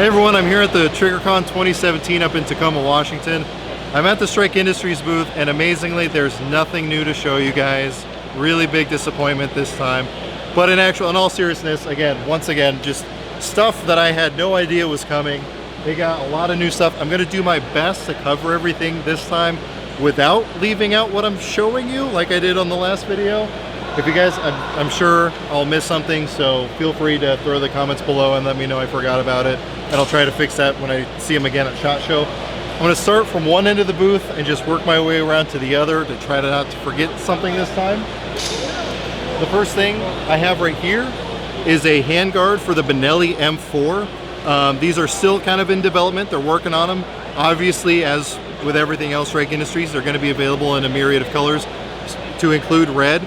Hey everyone, I'm here at the TriggrCon 2017 up in Tacoma, Washington. I'm at the Strike Industries booth, and amazingly there's nothing new to show you guys. Really big disappointment this time. But in all seriousness, once again, just stuff that I had no idea was coming. They got a lot of new stuff. I'm gonna do my best to cover everything this time without leaving out what I'm showing you like I did on the last video. If you guys, I'm sure I'll miss something, so feel free to throw the comments below and let me know I forgot about it, and I'll try to fix that when I see them again at SHOT Show. I'm gonna start from one end of the booth and just work my way around to the other to try to not to forget something this time. The first thing I have right here is a handguard for the Benelli M4. These are still kind of in development. They're working on them. Obviously, as with everything else Strike Industries, they're gonna be available in a myriad of colors to include red.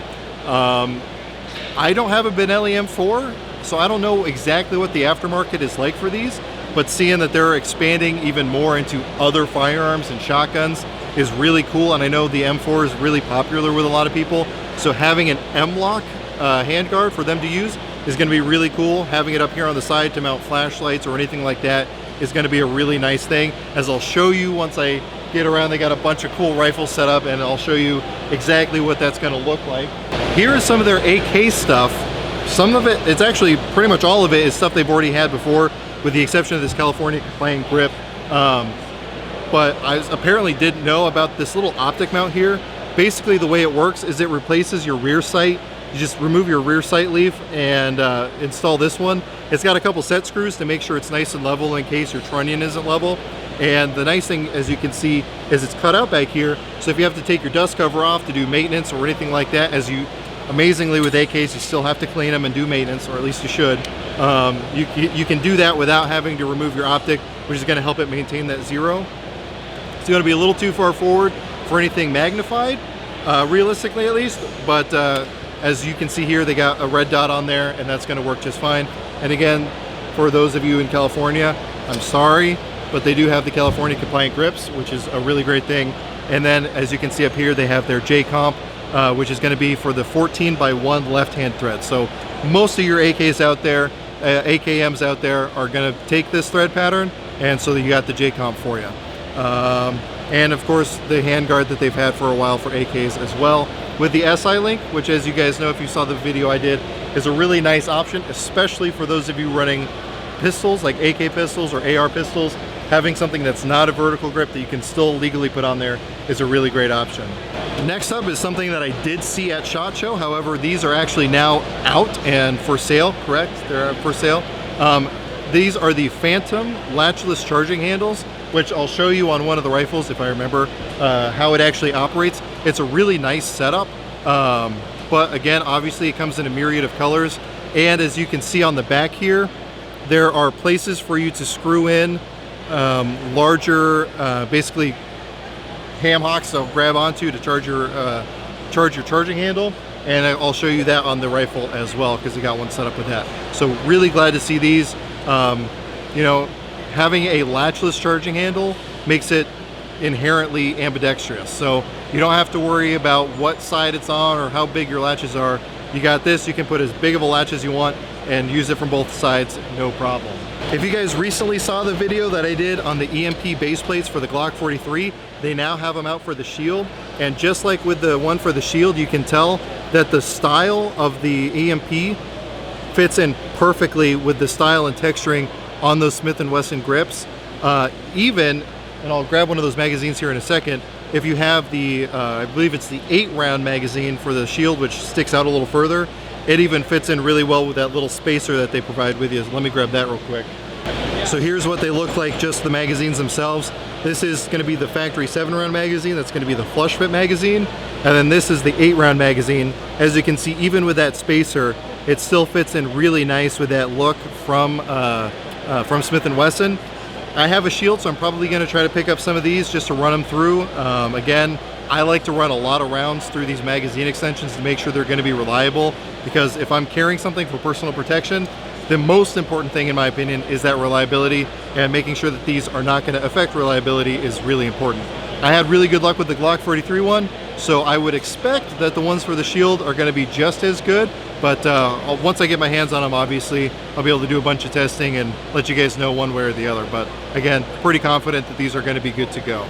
I don't have a Benelli M4, so I don't know exactly what the aftermarket is like for these, but seeing that they're expanding even more into other firearms and shotguns is really cool, and I know the M4 is really popular with a lot of people, so having an M-lock handguard for them to use is going to be really cool. Having it up here on the side to mount flashlights or anything like that is going to be a really nice thing. As I'll show you once I get around, they got a bunch of cool rifles set up, and I'll show you exactly what that's going to look like. Here is some of their AK stuff. Some of it, it's actually pretty much all of it is stuff they've already had before, with the exception of this California compliant grip. But I apparently didn't know about this little optic mount here. Basically the way it works is it replaces your rear sight. You just remove your rear sight leaf and install this one. It's got a couple set screws to make sure it's nice and level in case your trunnion isn't level. And the nice thing, as you can see, is it's cut out back here. So if you have to take your dust cover off to do maintenance or anything like that, amazingly with AKs, you still have to clean them and do maintenance, or at least you should. You can do that without having to remove your optic, which is going to help it maintain that zero. It's going to be a little too far forward for anything magnified, realistically at least, but as you can see here, they got a red dot on there, and that's going to work just fine. And again, for those of you in California, I'm sorry, but they do have the California compliant grips, which is a really great thing. And then as you can see up here, they have their J-Comp, which is going to be for the 14x1 left-hand thread. So most of your AKs out there, AKMs out there, are going to take this thread pattern, and so you got the J-Comp for you. And of course the handguard that they've had for a while for AKs as well, with the SI link, which, as you guys know if you saw the video I did, is a really nice option, especially for those of you running pistols like AK pistols or AR pistols. Having something that's not a vertical grip that you can still legally put on there is a really great option. Next up is something that I did see at SHOT Show. However, these are actually now out and for sale, correct? They're for sale. These are the Phantom latchless charging handles, which I'll show you on one of the rifles if I remember how it actually operates. It's a really nice setup, but again, obviously it comes in a myriad of colors, and as you can see on the back here, there are places for you to screw in larger, basically ham hocks to grab onto to charge your charging handle, and I'll show you that on the rifle as well because they got one set up with that. So really glad to see these. You know, having a latchless charging handle makes it inherently ambidextrous, so you don't have to worry about what side it's on or how big your latches are. You got this, you can put as big of a latch as you want and use it from both sides, no problem. If you guys recently saw the video that I did on the Emp Base Plates for the Glock 43, they now have them out for the Shield, and just like with the one for the Shield, you can tell that the style of the EMP fits in perfectly with the style and texturing on those Smith & Wesson grips. Even, and I'll grab one of those magazines here in a second, if you have the, I believe it's the 8-round magazine for the Shield, which sticks out a little further, it even fits in really well with that little spacer that they provide with you. So let me grab that real quick. So here's what they look like, just the magazines themselves. This is going to be the factory 7-round magazine. That's going to be the flush fit magazine. And then this is the 8-round magazine. As you can see, even with that spacer, it still fits in really nice with that look from Smith & Wesson. I have a Shield, so I'm probably going to try to pick up some of these just to run them through. Again, I like to run a lot of rounds through these magazine extensions to make sure they're going to be reliable, because if I'm carrying something for personal protection, the most important thing in my opinion is that reliability, and making sure that these are not going to affect reliability is really important. I had really good luck with the Glock 43 one, so I would expect that the ones for the Shield are going to be just as good, But once I get my hands on them, obviously, I'll be able to do a bunch of testing and let you guys know one way or the other. But again, pretty confident that these are going to be good to go.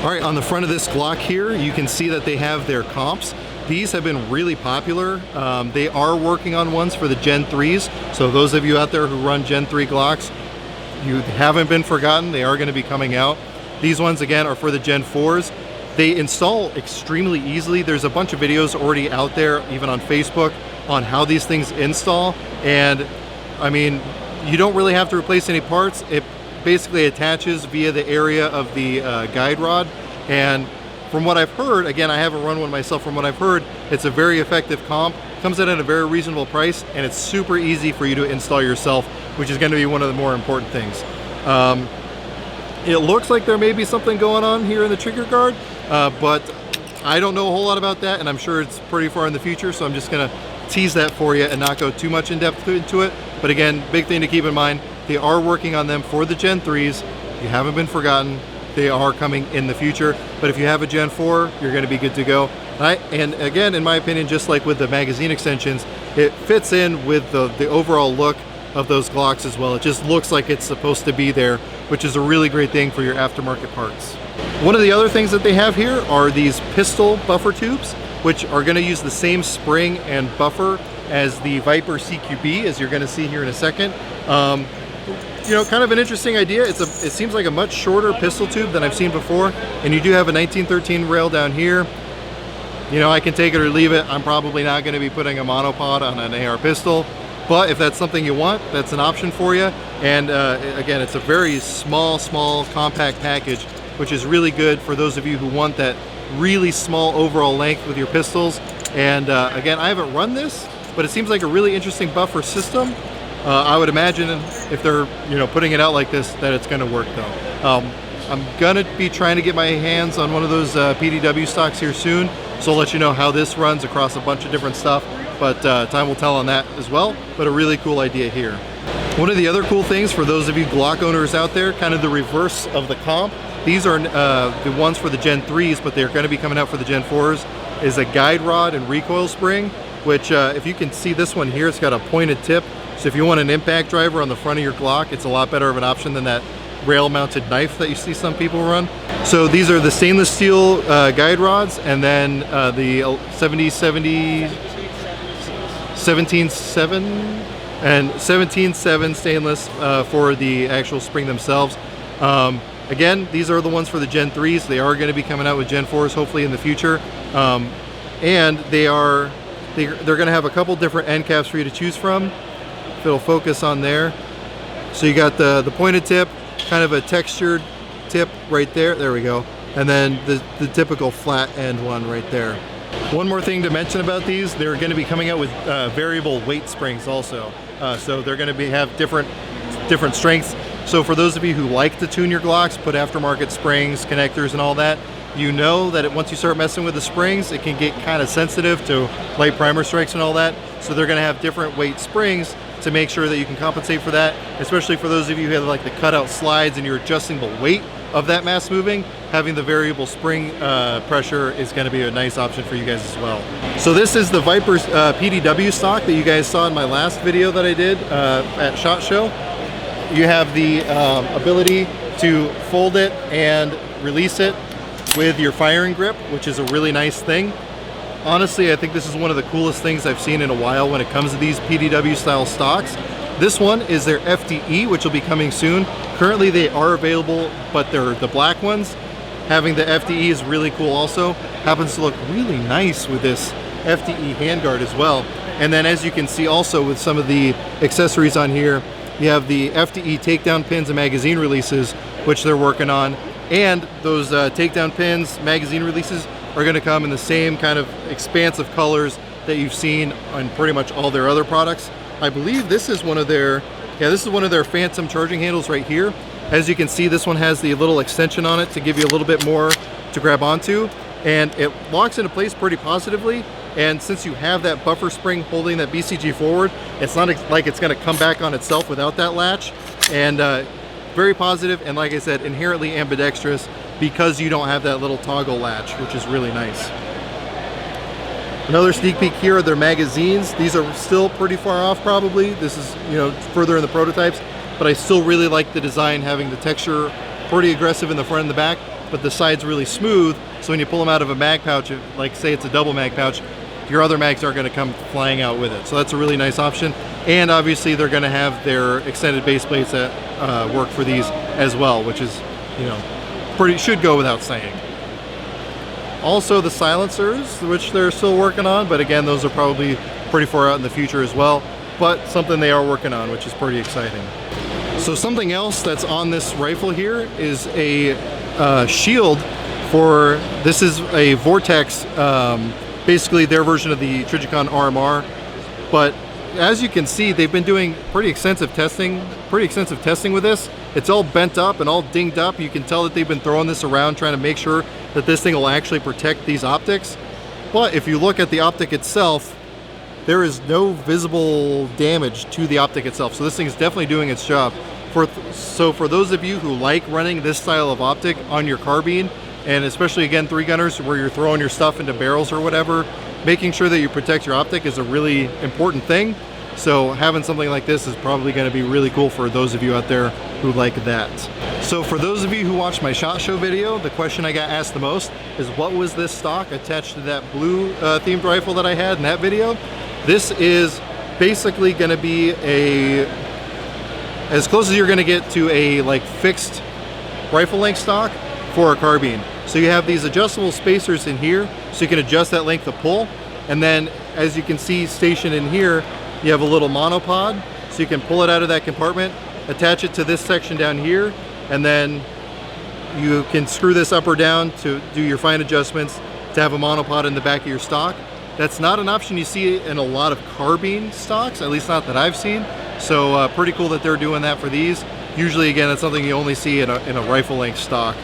All right, on the front of this Glock here, you can see that they have their comps. These have been really popular. They are working on ones for the Gen 3s. So those of you out there who run Gen 3 Glocks, you haven't been forgotten. They are going to be coming out. These ones, again, are for the Gen 4s. They install extremely easily. There's a bunch of videos already out there, even on Facebook, on how these things install. And I mean, you don't really have to replace any parts. It basically attaches via the area of the guide rod. And from what I've heard, again, I haven't run one myself, from what I've heard, it's a very effective comp, comes in at a very reasonable price, and it's super easy for you to install yourself, which is going to be one of the more important things. It looks like there may be something going on here in the trigger guard, but I don't know a whole lot about that, and I'm sure it's pretty far in the future, so I'm just going to tease that for you and not go too much in depth into it. But again, big thing to keep in mind, they are working on them for the Gen 3s. You haven't been forgotten. They are coming in the future. But if you have a Gen 4, you're going to be good to go. And again, in my opinion, just like with the magazine extensions, it fits in with the overall look of those Glocks as well. It just looks like it's supposed to be there, which is a really great thing for your aftermarket parts. One of the other things that they have here are these pistol buffer tubes, which are going to use the same spring and buffer as the Viper CQB, as you're going to see here in a second. You know, kind of an interesting idea. It seems like a much shorter pistol tube than I've seen before, and you do have a 1913 rail down here. You know, I can take it or leave it. I'm probably not going to be putting a monopod on an AR pistol, but if that's something you want, that's an option for you. And again, it's a very small compact package, which is really good for those of you who want that really small overall length with your pistols. And again, I haven't run this, but it seems like a really interesting buffer system. I would imagine if they're, you know, putting it out like this, that it's going to work though. I'm going to be trying to get my hands on one of those Pdw stocks here soon, so I'll let you know how this runs across a bunch of different stuff, but time will tell on that as well. But a really cool idea here. One of the other cool things for those of you Glock owners out there, kind of the reverse of the comp, these are the ones for the Gen 3s, but they're going to be coming out for the Gen 4s, is a guide rod and recoil spring, which if you can see this one here, it's got a pointed tip. So if you want an impact driver on the front of your Glock, it's a lot better of an option than that rail-mounted knife that you see some people run. So these are the stainless steel guide rods, and then the 17.7 and 17.7 stainless for the actual spring themselves. Again, these are the ones for the Gen 3s. They are going to be coming out with Gen 4s hopefully in the future, and they're going to have a couple different end caps for you to choose from. If it'll focus on there. So you got the pointed tip, kind of a textured tip right there. There we go. And then the typical flat end one right there. One more thing to mention about these, they're going to be coming out with variable weight springs also. So they're going to have different strengths. So for those of you who like to tune your Glocks, put aftermarket springs, connectors and all that, you know that once you start messing with the springs, it can get kind of sensitive to light primer strikes and all that. So they're going to have different weight springs to make sure that you can compensate for that, especially for those of you who have like the cutout slides and you're adjusting the weight of that mass moving. Having the variable spring pressure is going to be a nice option for you guys as well. So this is the Viper's Pdw stock that you guys saw in my last video that I did at SHOT Show. You have the ability to fold it and release it with your firing grip, which is a really nice thing. Honestly, I think this is one of the coolest things I've seen in a while when it comes to these Pdw style stocks. This one is their FDE, which will be coming soon. Currently they are available, but they're the black ones. Having the FDE is really cool also. Happens to look really nice with this FDE handguard as well. And then as you can see also with some of the accessories on here, you have the FDE takedown pins and magazine releases, which they're working on. And those takedown pins, magazine releases are going to come in the same kind of expansive colors that you've seen on pretty much all their other products. I believe this is one of their, this is one of their Phantom charging handles right here. As you can see, this one has the little extension on it to give you a little bit more to grab onto, and it locks into place pretty positively. And since you have that buffer spring holding that BCG forward, it's not like it's going to come back on itself without that latch. And very positive, and like I said, inherently ambidextrous because you don't have that little toggle latch, which is really nice. Another sneak peek here are their magazines. These are still pretty far off probably. This is, you know, further in the prototypes, but I still really like the design, having the texture pretty aggressive in the front and the back, but the side's really smooth, so when you pull them out of a mag pouch, like say it's a double mag pouch, your other mags aren't going to come flying out with it. So that's a really nice option. And obviously they're going to have their extended base plates that work for these as well, which is, you know, should go without saying. Also the silencers, which they're still working on, but again, those are probably pretty far out in the future as well, but something they are working on, which is pretty exciting. So something else that's on this rifle here is a shield for, this is a Vortex, basically their version of the TriggrCon RMR, but as you can see, they've been doing pretty extensive testing with this. It's all bent up and all dinged up. You can tell that they've been throwing this around trying to make sure that this thing will actually protect these optics. But if you look at the optic itself, there is no visible damage to the optic itself. So this thing is definitely doing its job. So for those of you who like running this style of optic on your carbine, and especially again 3-gunners where you're throwing your stuff into barrels or whatever, making sure that you protect your optic is a really important thing. So having something like this is probably going to be really cool for those of you out there who like that. So for those of you who watched my SHOT Show video, the question I got asked the most is what was this stock attached to that blue themed rifle that I had in that video? This is basically going to be as close as you're going to get to a like fixed rifle length stock for a carbine. So you have these adjustable spacers in here, so you can adjust that length of pull. And then as you can see stationed in here, you have a little monopod, so you can pull it out of that compartment, attach it to this section down here, and then you can screw this up or down to do your fine adjustments to have a monopod in the back of your stock. That's not an option you see in a lot of carbine stocks, at least not that I've seen. So pretty cool that they're doing that for these. Usually, again, that's something you only see in a rifle length stock.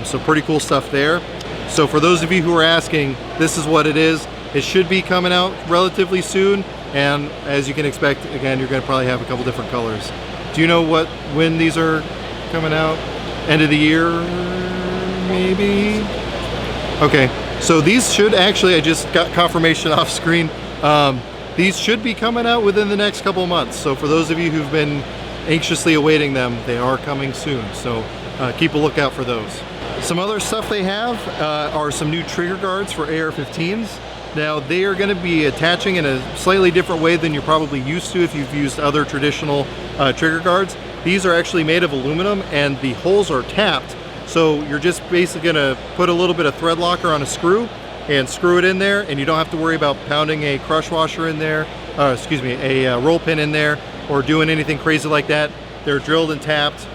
So pretty cool stuff there. So for those of you who are asking, this is what it is. It should be coming out relatively soon. And as you can expect, again, you're going to probably have a couple different colors. Do you know when these are coming out? End of the year, maybe? Okay, so these should actually, I just got confirmation off screen. These should be coming out within the next couple of months. So for those of you who've been anxiously awaiting them, they are coming soon. So keep a lookout for those. Some other stuff they have are some new trigger guards for AR-15s. Now they are going to be attaching in a slightly different way than you're probably used to if you've used other traditional trigger guards. These are actually made of aluminum and the holes are tapped. So you're just basically going to put a little bit of thread locker on a screw and screw it in there, and you don't have to worry about pounding a crush washer in there, a roll pin in there, or doing anything crazy like that. They're drilled and tapped,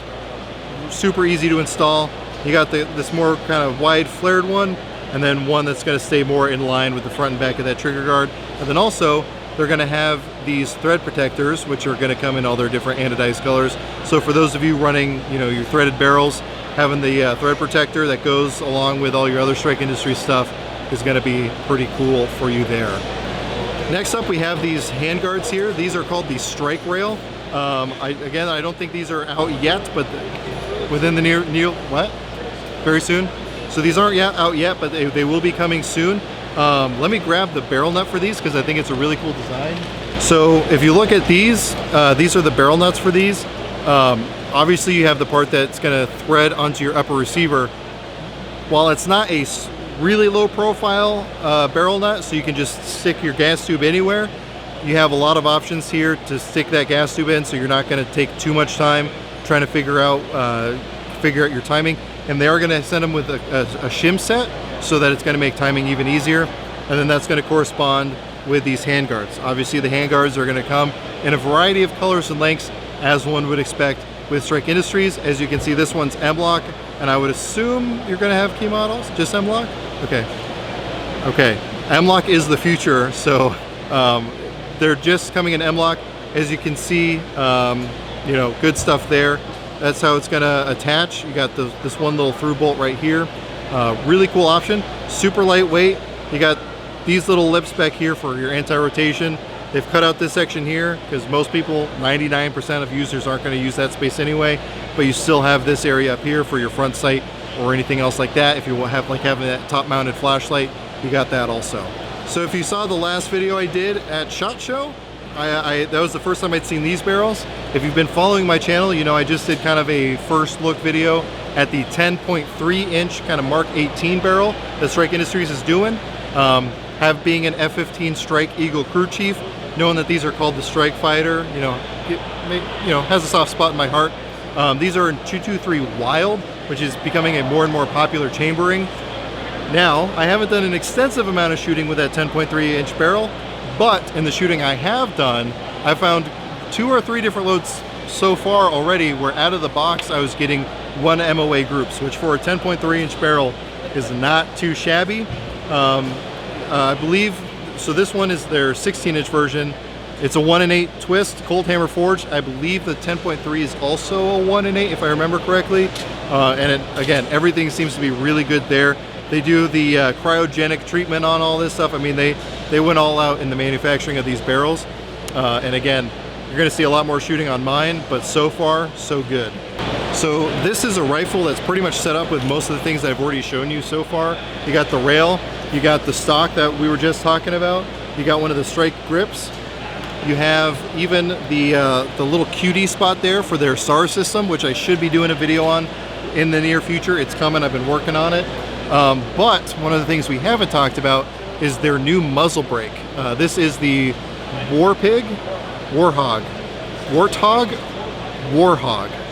super easy to install. You got this more kind of wide flared one, and then one that's going to stay more in line with the front and back of that trigger guard. And then also they're going to have these thread protectors, which are going to come in all their different anodized colors. So for those of you running, you know, your threaded barrels, having the thread protector that goes along with all your other Strike Industries stuff is going to be pretty cool for you there. Next up, we have these hand guards here. These are called the Strike Rail. Again, I don't think these are out yet, but within the very soon. So these aren't out yet, but they will be coming soon. Let me grab the barrel nut for these because I think it's a really cool design. So if you look at these are the barrel nuts for these. Obviously you have the part that's going to thread onto your upper receiver. While it's not a really low profile barrel nut, so you can just stick your gas tube anywhere, you have a lot of options here to stick that gas tube in, so you're not going to take too much time trying to figure out your timing. And they are going to send them with a shim set so that it's going to make timing even easier. And then that's going to correspond with these hand guards. Obviously the hand guards are going to come in a variety of colors and lengths, as one would expect with Strike Industries. As you can see, this one's M-Lock, and I would assume you're going to have key models, just M-Lock? Okay. M-Lock is the future, so they're just coming in M-Lock. As you can see, you know, good stuff there. That's how it's going to attach. You got this one little through bolt right here. Really cool option. Super lightweight. You got these little lips back here for your anti-rotation. They've cut out this section here because most people, 99% of users, aren't going to use that space anyway. But you still have this area up here for your front sight or anything else like that. If you have like having that top-mounted flashlight, you got that also. So if you saw the last video I did at SHOT Show, that was the first time I'd seen these barrels. If you've been following my channel, you know I just did kind of a first look video at the 10.3 inch kind of Mark 18 barrel that Strike Industries is doing. Have being an F-15 Strike Eagle crew chief, knowing that these are called the Strike Fighter, has a soft spot in my heart. These are in 223 Wild, which is becoming a more and more popular chambering. Now, I haven't done an extensive amount of shooting with that 10.3 inch barrel, but in the shooting I have done, I found 2 or 3 different loads so far already where out of the box I was getting 1 MOA groups, which for a 10.3 inch barrel is not too shabby. I believe, so this one is their 16 inch version. It's a 1 in 8 twist, cold hammer forged. I believe the 10.3 is also a 1 in 8 if I remember correctly. Again, everything seems to be really good there. They do the cryogenic treatment on all this stuff. I mean, they went all out in the manufacturing of these barrels. And again, you're gonna see a lot more shooting on mine, but so far, so good. So this is a rifle that's pretty much set up with most of the things that I've already shown you so far. You got the rail, you got the stock that we were just talking about, you got one of the Strike grips, you have even the little QD spot there for their SAR system, which I should be doing a video on in the near future. It's coming, I've been working on it. But one of the things we haven't talked about is their new muzzle brake. This is the Warthog.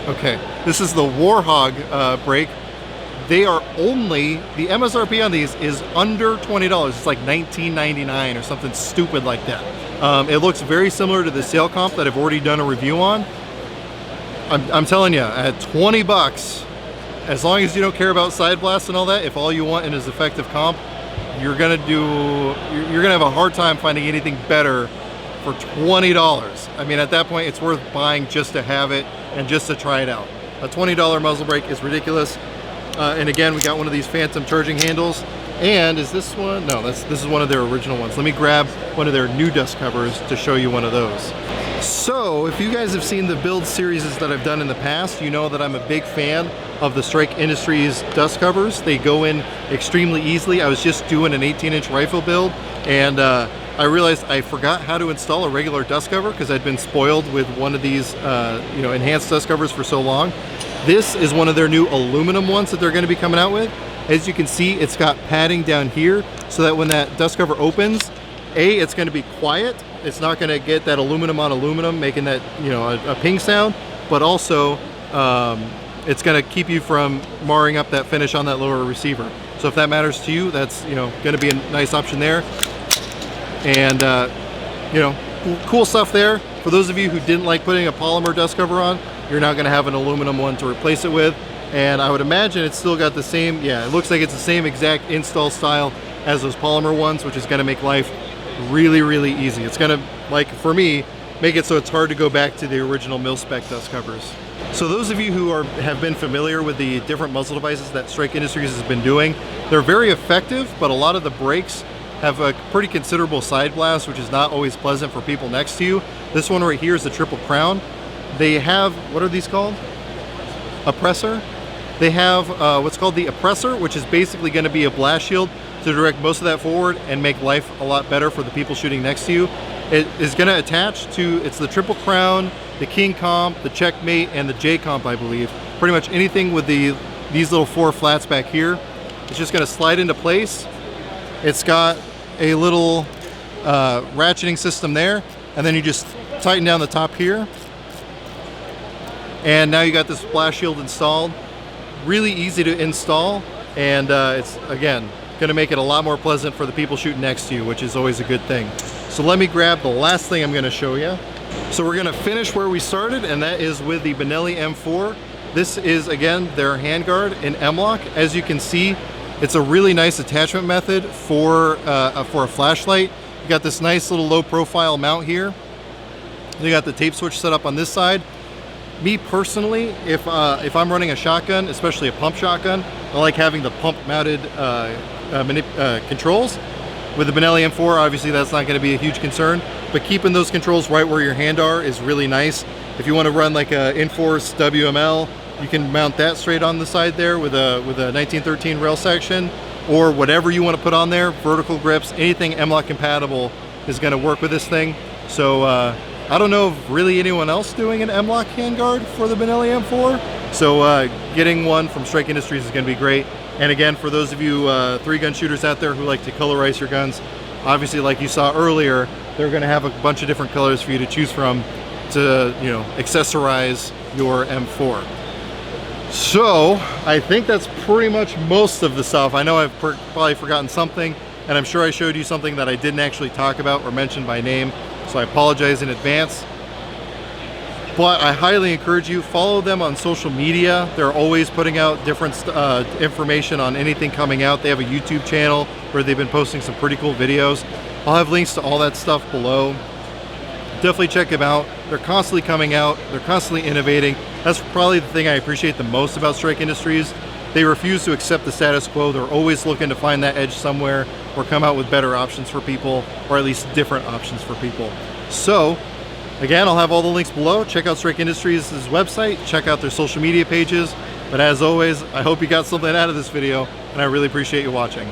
Okay, this is the Warthog brake. They are only, the MSRP on these is under $20. It's like $19.99 or something stupid like that. It looks very similar to the Sail Comp that I've already done a review on. I'm telling you, at 20 bucks, as long as you don't care about side blasts and all that, if all you want is effective comp, you're gonna have a hard time finding anything better for $20. I mean, at that point, it's worth buying just to have it and just to try it out. A $20 muzzle brake is ridiculous. And again, we got one of these Phantom charging handles. And is this one? No, this is one of their original ones. Let me grab one of their new dust covers to show you one of those. So if you guys have seen the build series that I've done in the past, you know that I'm a big fan of the Strike Industries dust covers. They go in extremely easily. I was just doing an 18-inch rifle build, and I realized I forgot how to install a regular dust cover because I'd been spoiled with one of these enhanced dust covers for so long. This is one of their new aluminum ones that they're going to be coming out with. As you can see, it's got padding down here so that when that dust cover opens, it's going to be quiet. It's not going to get that aluminum on aluminum making that, a ping sound, but also it's going to keep you from marring up that finish on that lower receiver. So if that matters to you, that's, going to be a nice option there. And, cool stuff there. For those of you who didn't like putting a polymer dust cover on, you're now going to have an aluminum one to replace it with. And I would imagine it's still got the same, it looks like it's the same exact install style as those polymer ones, which is going to make life really, really easy. It's going to, like for me, make it so it's hard to go back to the original mil-spec dust covers. So those of you who have been familiar with the different muzzle devices that Strike Industries has been doing, they're very effective, but a lot of the brakes have a pretty considerable side blast, which is not always pleasant for people next to you. This one right here is the Triple Crown. They have, what are these called? Oppressor. They have what's called the Oppressor, which is basically going to be a blast shield to direct most of that forward and make life a lot better for the people shooting next to you. It is going to attach to, it's the Triple Crown, the King Comp, the Checkmate, and the J Comp, I believe. Pretty much anything with these little 4 flats back here. It's just going to slide into place. It's got a little ratcheting system there, and then you just tighten down the top here. And now you got this blast shield installed. Really easy to install, and it's, again, going to make it a lot more pleasant for the people shooting next to you, which is always a good thing. So let me grab the last thing I'm going to show you. So we're going to finish where we started, and that is with the Benelli M4. This is, again, their handguard in M-Lock. As you can see, it's a really nice attachment method for a flashlight. You got this nice little low-profile mount here. You got the tape switch set up on this side. Me personally, if I'm running a shotgun, especially a pump shotgun, I like having the pump-mounted controls. With the Benelli M4, obviously that's not going to be a huge concern, but keeping those controls right where your hand are is really nice. If you want to run like a Inforce WML, you can mount that straight on the side there with a 1913 rail section. or whatever you want to put on there, vertical grips, anything M-LOK compatible is going to work with this thing. So I don't know of really anyone else doing an M-LOK handguard for the Benelli M4. So getting one from Strike Industries is going to be great. And again, for those of you 3-gun shooters out there who like to colorize your guns, obviously like you saw earlier, they're going to have a bunch of different colors for you to choose from to, you know, accessorize your M4. So I think that's pretty much most of the stuff. I know I've probably forgotten something, and I'm sure I showed you something that I didn't actually talk about or mention by name, so I apologize in advance. But I highly encourage you, follow them on social media. They're always putting out different information on anything coming out. They have a YouTube channel where they've been posting some pretty cool videos. I'll have links to all that stuff below. Definitely check them out. They're constantly coming out. They're constantly innovating. That's probably the thing I appreciate the most about Strike Industries. They refuse to accept the status quo. They're always looking to find that edge somewhere or come out with better options for people, or at least different options for people. So again, I'll have all the links below. Check out Strike Industries' website. Check out their social media pages. But as always, I hope you got something out of this video, and I really appreciate you watching.